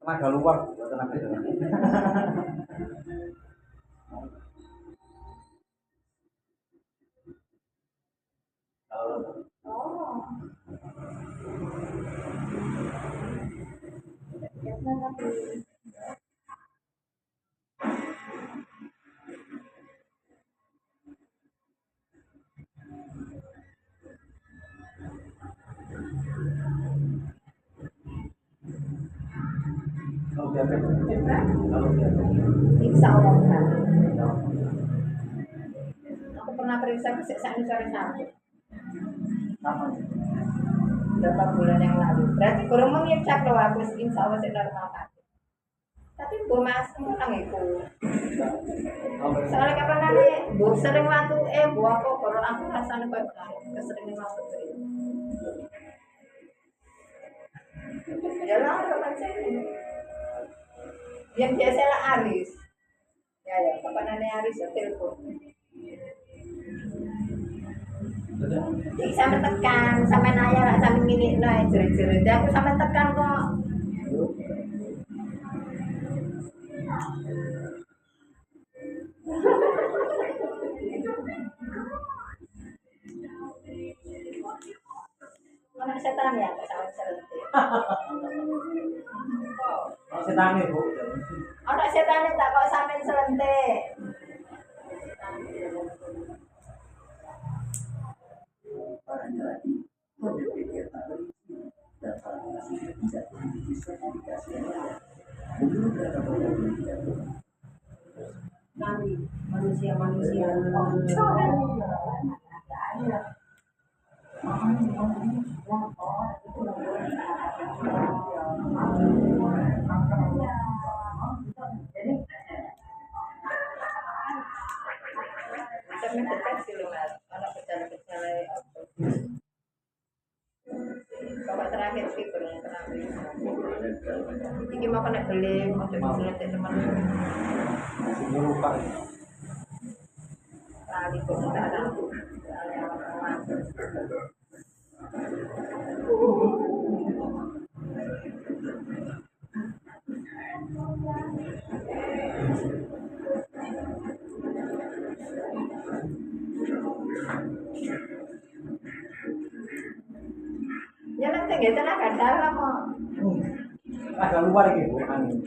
agak luar buatan apa itu. Kalau Insya Allah kan. Aku pernah periksa keseksaan sore satu. Berapa bulan yang lalu. Berarti kurang mengecek loh aku insya Allah saya normal kan. Tapi bu mas menang itu. Soalnya kapan nanti bu sering waktu bu aku kalau aku rasanya kayak keseringan waktu itu. Ya lah kapan sih? Yang biasa lah Aris. Ya kapan nanti Aris ya telepon. Sampai tekan, sampai nanya lah, sampai milik no, jerit-jerit. Aku sampai tekan kok. Mana setan ya, sampai serentik. oh, setan bu. Orang setan tak kok sampai serentik. Manusia Kami deteksi loh mas, anak gejala-gejala bapak terakhir sih belum pernah ini mau kena beli mau coba teman Masih lupa. lali pun tidak ada ya nanti kita nak ada lah mau Agak luar gitu angin.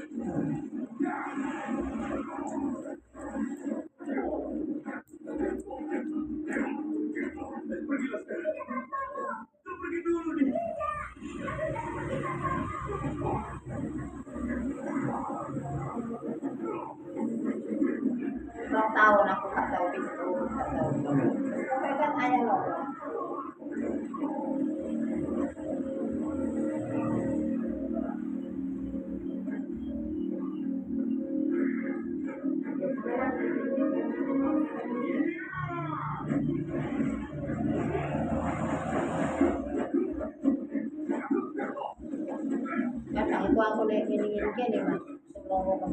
belum tahun aku tak tahu itu tak tahu tapi kan ayah loh kadang itu aku lihat ini nih mas sebelum mau ke